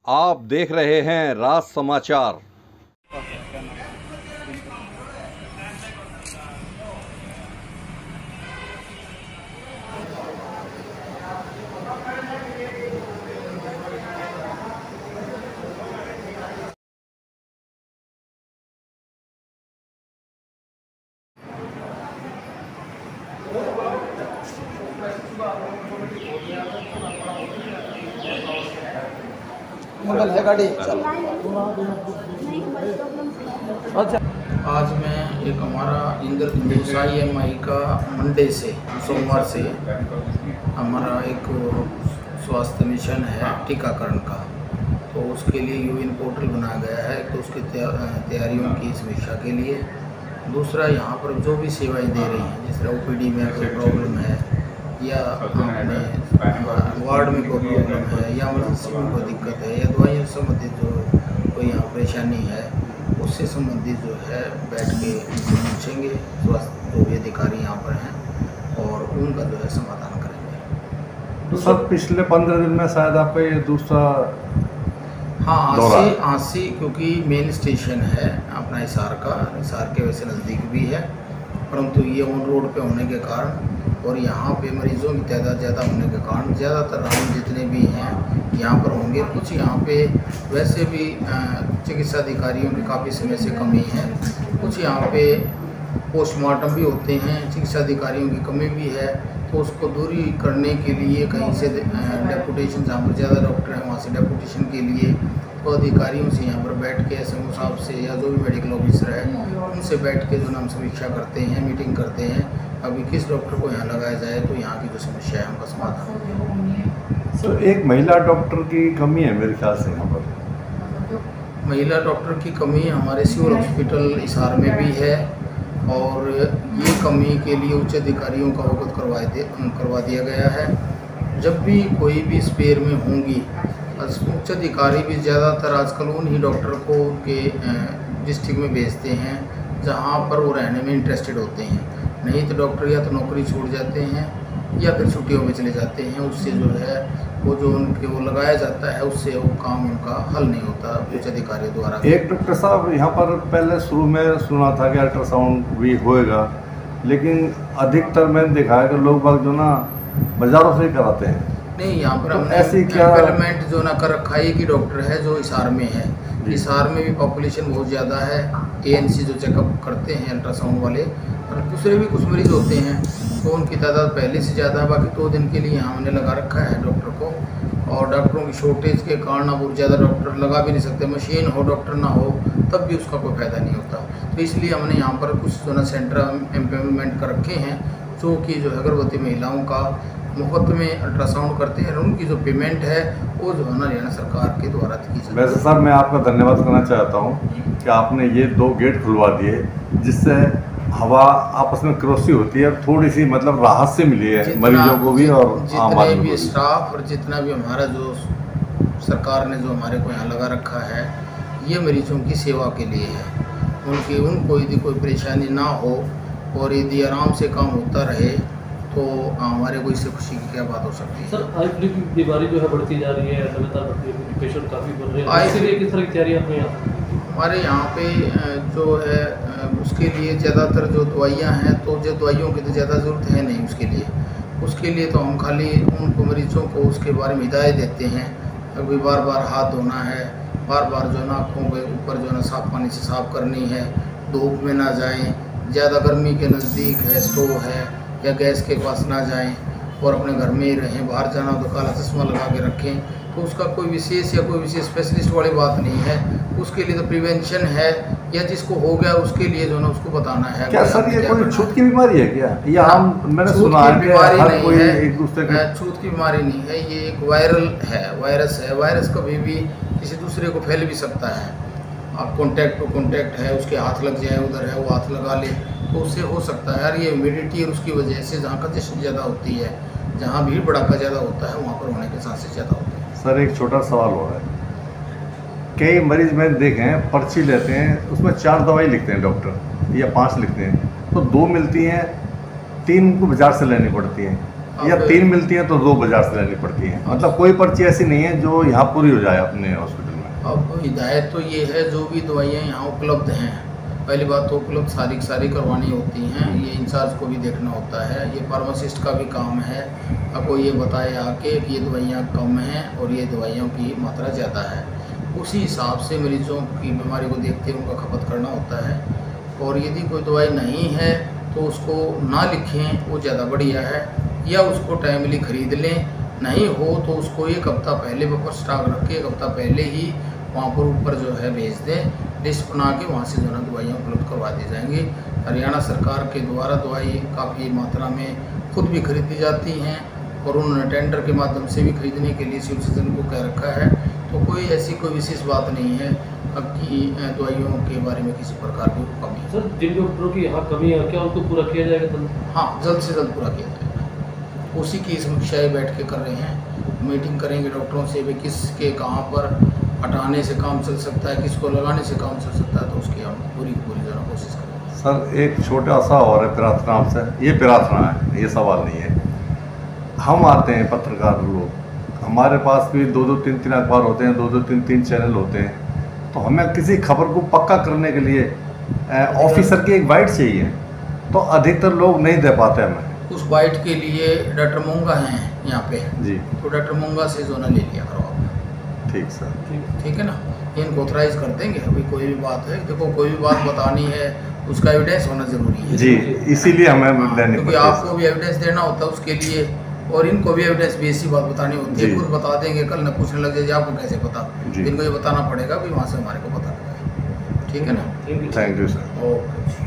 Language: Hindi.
आप देख रहे हैं राज समाचार। मंगल है गाड़ी अच्छा, आज मैं एक हमारा इंद्र देसाई MI का मंडे से सोमवार से हमारा एक स्वास्थ्य मिशन है टीकाकरण का, तो उसके लिए यूएन पोर्टल बनाया गया है। तो उसकी तैयारियों की समीक्षा के लिए, दूसरा यहाँ पर जो भी सेवाएं दे रही हैं, जिस तरह OPD में कोई प्रॉब्लम है या अपने वार्ड में कोई प्रॉब्लम है या इमरजेंसी में कोई दिक्कत है या दवाइयों से संबंधित जो कोई यहाँ परेशानी है, उससे संबंधित जो है बैठ के पूछेंगे स्वास्थ्य जो भी अधिकारी यहाँ पर हैं और उनका जो है समाधान करेंगे। तो सर पिछले 15 दिन में शायद आपका ये दूसरा हाँसी क्योंकि मेन स्टेशन है अपना हिसार के वैसे नज़दीक भी है, परंतु ये ऑन रोड पे होने के कारण और यहाँ पे मरीज़ों की तादाद ज़्यादा होने के कारण ज़्यादातर राउंड जितने भी हैं यहाँ पर होंगे। कुछ यहाँ पे वैसे भी चिकित्सा अधिकारियों की काफ़ी समय से कमी है, कुछ यहाँ पे पोस्टमार्टम भी होते हैं, चिकित्सा अधिकारियों की कमी भी है। तो उसको दूरी करने के लिए कहीं से डेपुटेशन, जहाँ पर ज़्यादा डॉक्टर हैं वहाँ से डेपुटेशन के लिए तो अधिकारियों से यहाँ पर बैठ के SMO साहब से या जो भी मेडिकल ऑफिसर है उनसे बैठ के जो नाम समीक्षा करते हैं, मीटिंग करते हैं अभी किस डॉक्टर को यहाँ लगाया जाए तो यहाँ की जो समस्या है उनका समाधान। सर एक महिला डॉक्टर की कमी है मेरे ख्याल से यहाँ पर। महिला डॉक्टर की कमी हमारे सिविल हॉस्पिटल हिसार में भी है और ये कमी के लिए उच्च अधिकारियों का अवगत करवा दिया गया है। जब भी कोई भी स्पेयर में होंगी उच्च अधिकारी भी ज़्यादातर आजकल उन्हीं डॉक्टर को उनके डिस्ट्रिक्ट में भेजते हैं जहाँ पर वो रहने में इंटरेस्टेड होते हैं, नहीं तो डॉक्टर या तो नौकरी छोड़ जाते हैं या फिर छुट्टियों में चले जाते हैं। उससे जो है वो जो उनके वो लगाया जाता है उससे वो काम उनका हल नहीं होता उच्च अधिकारियों द्वारा। एक डॉक्टर साहब यहाँ पर पहले शुरू में सुना था कि अल्ट्रासाउंड भी होएगा, लेकिन अधिकतर मैंने देखा है कि लोग बाग जो ना बाज़ारों से ही कराते हैं। नहीं, यहाँ पर हमने ऐसी क्या एम्पेलमेंट जो ना कर रखा है कि डॉक्टर है जो हिसार में है, हिसार में भी पॉपुलेशन बहुत ज़्यादा है। ANC जो चेकअप करते हैं अल्ट्रासाउंड वाले और दूसरे भी कुछ मरीज़ होते हैं तो उनकी तादाद पहले से ज़्यादा है। बाकी 2 दिन के लिए यहाँ हमने लगा रखा है डॉक्टर को, और डॉक्टरों की शॉर्टेज के कारण अब ज़्यादा डॉक्टर लगा भी नहीं सकते। मशीन हो डॉक्टर ना हो तब भी उसका कोई फ़ायदा नहीं होता। तो इसलिए हमने यहाँ पर कुछ जो ना सेंटर एम्प्लॉयमेंट कर रखे हैं जो कि जो है गर्भवती महिलाओं का मुफ्त में अल्ट्रासाउंड करते हैं। उनकी जो पेमेंट है वो जो है ना हरियाणा सरकार के द्वारा की जाती है। वैसे सर मैं आपका धन्यवाद करना चाहता हूँ कि आपने ये 2 गेट खुलवा दिए जिससे हवा आपस में क्रॉसिंग होती है, थोड़ी सी मतलब राहत से मिली है मरीजों को भी और आम आदमी को भी। स्टाफ और जितना भी हमारा जो सरकार ने जो हमारे को यहाँ लगा रखा है ये मरीजों की सेवा के लिए है। उनको यदि कोई परेशानी ना हो और यदि आराम से काम होता रहे तो हमारे को इससे खुशी की क्या बात हो सकती है। सर आईपीडी की बीमारी जो है बढ़ती जा रही है, लगातार बढ़ती है क्योंकि पेशेंट काफ़ी बढ़ रहे हैं, इसलिए किस तरह की तैयारी अपने हमारे यहाँ पे जो है उसके लिए ज़्यादातर जो दवाइयाँ हैं तो जो दवाइयों की तो ज़्यादा ज़रूरत है नहीं उसके लिए तो हम खाली उनको मरीज़ों को उसके बारे में हिदायत देते हैं। अभी बार बार हाथ धोना है, बार बार जो है ना आँखों के ऊपर जो है ना साफ़ पानी से साफ़ करनी है, धूप में ना जाएँ, ज़्यादा गर्मी के नज़दीक है स्टोव है या गैस के पास ना जाएं और अपने घर में ही रहें। बाहर जाना तो काला चश्मा लगा के रखें। तो उसका कोई विशेष या कोई विशेष स्पेशलिस्ट वाली बात नहीं है, उसके लिए तो प्रिवेंशन है या जिसको हो गया उसके लिए जो ना उसको बताना है। क्या सर ये कोई छूत की बीमारी है क्या? या मैंने सुना है कि हर कोई एक दूसरे के छूत की बीमारी नहीं है, ये एक वायरल है, वायरस है। वायरस कभी भी किसी दूसरे को फैल भी सकता है। आप कॉन्टैक्ट है, उसके हाथ लग जाए, उधर है वो हाथ लगा ले तो उससे हो सकता है। यार ये ह्यूमिडिटी और उसकी वजह से जहाँ कंजेशन ज़्यादा होती है, जहाँ भीड़ भड़ाका ज़्यादा होता है वहाँ पर होने के चांसेस ज़्यादा होते हैं। सर एक छोटा सवाल हो रहा है, कई मरीज मैंने देखे हैं पर्ची लेते हैं उसमें 4 दवाई लिखते हैं डॉक्टर या 5 लिखते हैं, तो 2 मिलती हैं, 3 उनको बाजार से लेनी पड़ती हैं। या 3 मिलती हैं तो 2 बाजार से लेनी पड़ती हैं? मतलब कोई पर्ची ऐसी नहीं है जो यहाँ पूरी हो जाए अपने हॉस्पिटल में? अब हिदायत तो ये है, जो भी दवाइयाँ यहाँ उपलब्ध हैं, पहली बात तो उपलब्ध सारी करवानी होती हैं। ये इंचार्ज को भी देखना होता है, ये फार्मासिस्ट का भी काम है। आपको ये बताए आके कि ये दवाइयाँ कम हैं और ये दवाइयों की मात्रा ज़्यादा है, उसी हिसाब से मरीज़ों की बीमारी को देखते हुए उनका खपत करना होता है। और यदि कोई दवाई नहीं है तो उसको ना लिखें, वो ज़्यादा बढ़िया है, या उसको टाइमली ख़रीद लें। नहीं हो तो उसको 1 हफ़्ता पहले बफर स्टॉक रख के 1 हफ़्ता पहले ही वहाँ पर ऊपर जो है भेज दें, लिस्ट बना के वहाँ से जो है दवाइयाँ उपलब्ध करवा दी जाएंगी। हरियाणा सरकार के द्वारा दवाई काफ़ी मात्रा में खुद भी खरीदी जाती हैं और उन्होंने टेंडर के माध्यम से भी खरीदने के लिए सिविल सर्जन को कह रखा है। तो कोई ऐसी कोई विशेष बात नहीं है अब की दवाइयों के बारे में किसी प्रकार की कमी। सर, जिन डॉक्टरों की यहाँ कमी है, क्या उनको पूरा किया जाएगा जल्द? हाँ, जल्द से जल्द पूरा किया जाएगा। उसी की समीक्षाएँ बैठ के कर रहे हैं, मीटिंग करेंगे डॉक्टरों से भी, किसके कहाँ पर हटाने से काम चल सकता है, किसको लगाने से काम चल सकता है, तो उसकी हम पूरी जो है कोशिश करेंगे। सर, एक छोटा सा और है प्रार्थना आपसे, ये प्रार्थना है, ये सवाल नहीं है। हम आते हैं पत्रकार लोग, हमारे पास भी 2-2, 3-3 अखबार होते हैं, 2-2, 3-3 चैनल होते हैं, तो हमें किसी खबर को पक्का करने के लिए ऑफिसर की एक बाइट चाहिए, तो अधिकतर लोग नहीं दे पाते हमें। उस बाइट के लिए डॉक्टर मूंगा हैं यहाँ पे जी, तो डॉक्टर मूंगा से जो ना ले लिया करो आप। ठीक सर, ठीक है ना, इनको ऑथराइज कर देंगे। अभी कोई भी बात है, देखो कोई भी बात बतानी है उसका एविडेंस होना ज़रूरी है जी, इसीलिए हमें लेनी क्योंकि पड़ती है। आपको भी एविडेंस देना होता है उसके लिए, और इनको भी एविडेंस भी ऐसी बात बतानी होती है। जी। खुद बता देंगे, कल न पूछने लग जाए आपको कैसे पता, जी। इनको ये बताना पड़ेगा भी वहाँ से हमारे को पता लगा। ठीक है ना, thank you. Thank you sir. Okay.